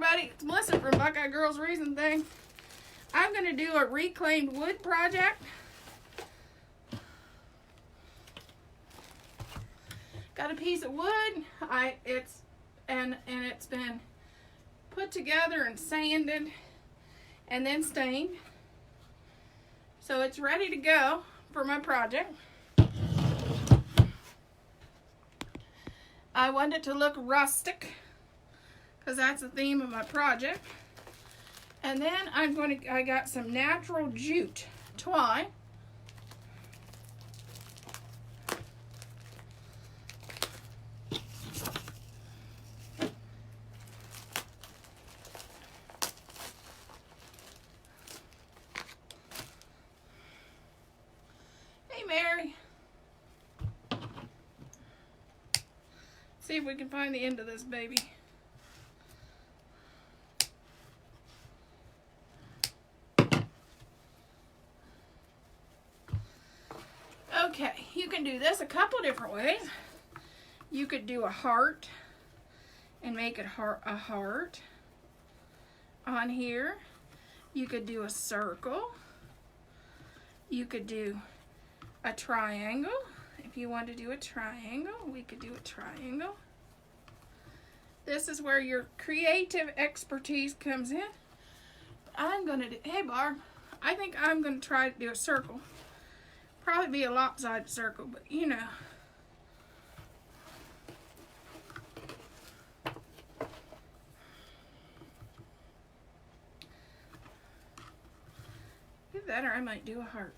everybody. It's Melissa from Buckeye Girls Reason Thing. I'm going to do a reclaimed wood project. Got a piece of wood. It's been put together and sanded and then stained. So it's ready to go for my project. I want it to look rustic because that's the theme of my project. And then I got some natural jute twine. Hey, Mary. See if we can find the end of this baby. Okay, you can do this a couple different ways. You could do a heart and make it a heart on here. You could do a circle. You could do a triangle. If you want to do a triangle, we could do a triangle. This is where your creative expertise comes in. I'm going to do, hey Barb, I think I'm going to try to do a circle. Probably be a lopsided circle, but you know. Either that or I might do a heart.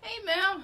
Hey, Mel.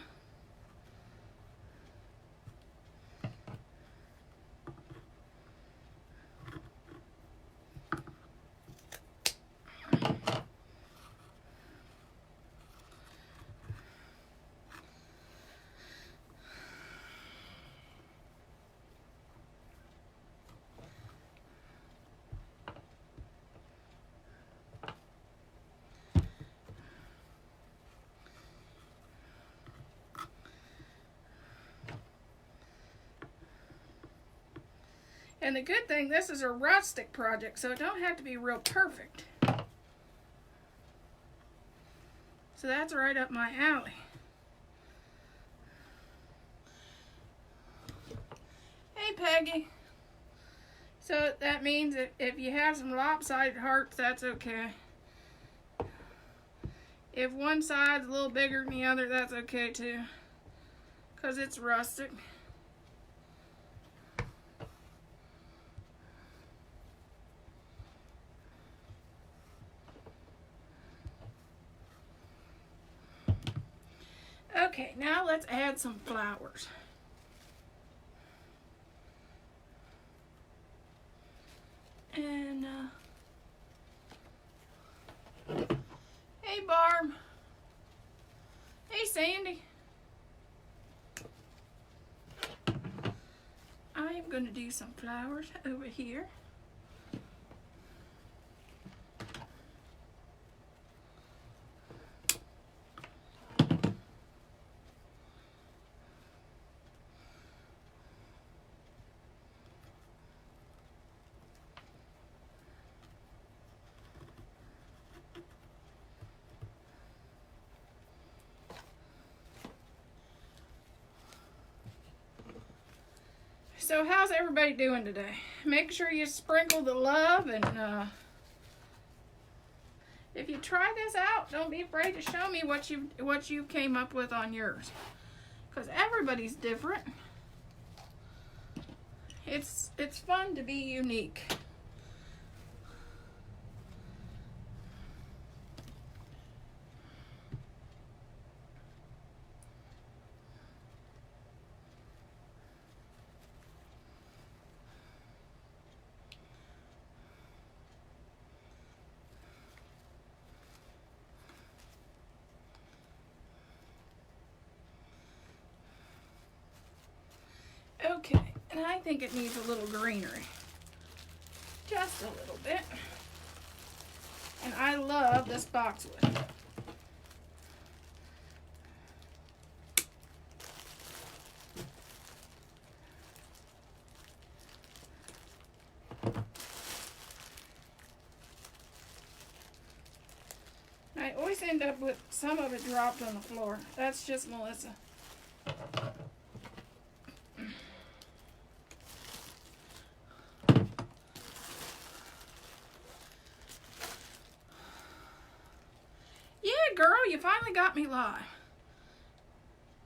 And the good thing, this is a rustic project, so it don't have to be real perfect. So that's right up my alley. Hey, Peggy. So that means that if you have some lopsided hearts, that's okay. If one side's a little bigger than the other, that's okay too, because it's rustic. Okay, now let's add some flowers. And, hey Barb. Hey Sandy. I am going to do some flowers over here. So how's everybody doing today? Make sure you sprinkle the love, and if you try this out, don't be afraid to show me what you came up with on yours, because everybody's different. It's fun to be unique. Okay, And I think it needs a little greenery. Just a little bit. And I love this boxwood. I always end up with some of it dropped on the floor. That's just Melissa. Yeah, girl, you finally got me live.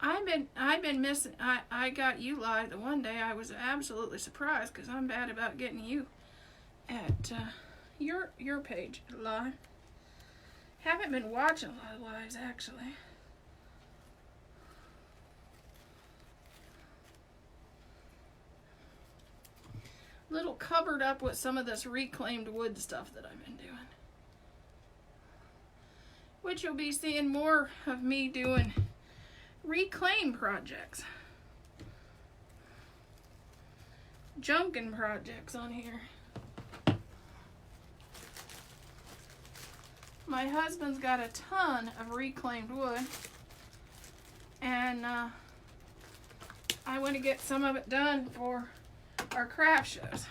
I've been missing. I got you live the one day. I was absolutely surprised because I'm bad about getting you at your page live. Haven't been watching a lot of lives actually. Little covered up with some of this reclaimed wood stuff that I've been doing, which you'll be seeing more of me doing reclaim projects, junkin projects on here. My husband's got a ton of reclaimed wood, and I want to get some of it done for our craft shows.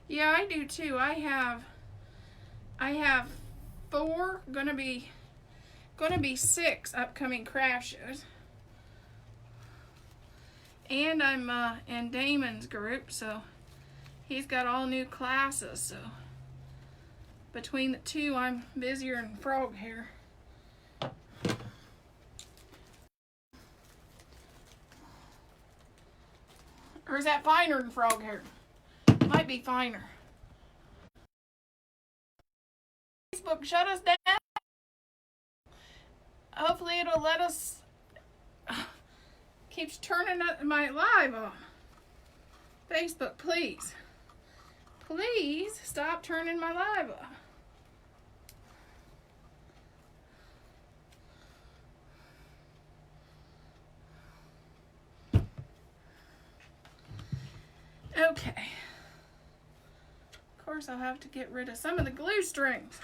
Yeah, I do too. I have 4, gonna be 6 upcoming craft shows. And I'm in Damon's group, so he's got all new classes, so between the two I'm busier than frog hair. Or is that finer than frog hair? Might be finer. Facebook shut us down. Hopefully it'll let us. Keeps turning my live on. Facebook, please. Please stop turning my live on. Okay. Of course, I'll have to get rid of some of the glue strings.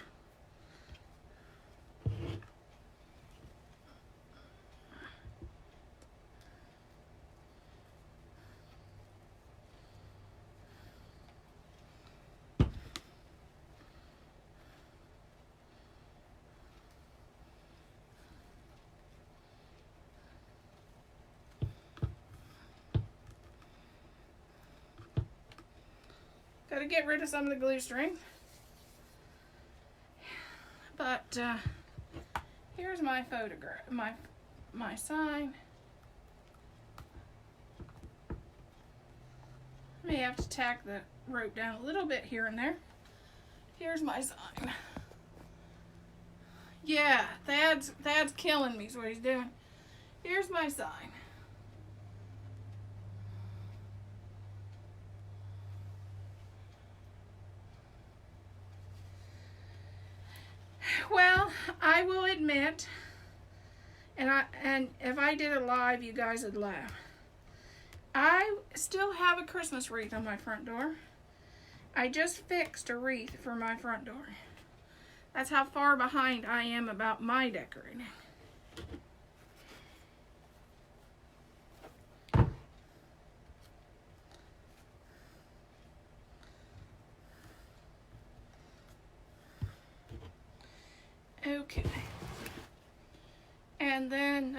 Got to get rid of some of the glue string. But here's my photograph, my sign. May have to tack the rope down a little bit here and there. Here's my sign. Yeah, Thad's killing me is what he's doing. Here's my sign. Well, I will admit, and if I did it live, you guys would laugh. I still have a Christmas wreath on my front door. I just fixed a wreath for my front door. That's how far behind I am about my decorating. Okay. And then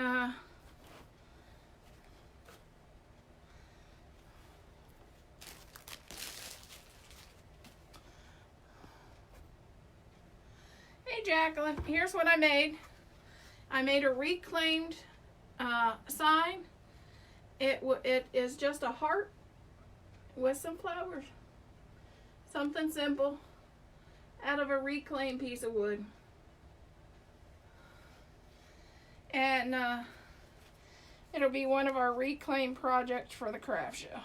hey Jacqueline, here's what I made. I made a reclaimed sign. It is just a heart with some flowers. Something simple out of a reclaimed piece of wood. And it'll be one of our reclaim projects for the craft show.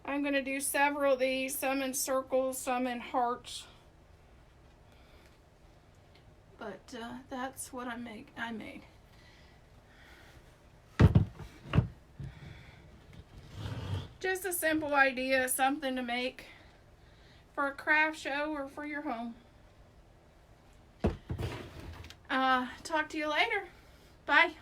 I'm going to do several of these, some in circles, some in hearts. But that's what I made. Just a simple idea, something to make for a craft show or for your home. Talk to you later. Bye.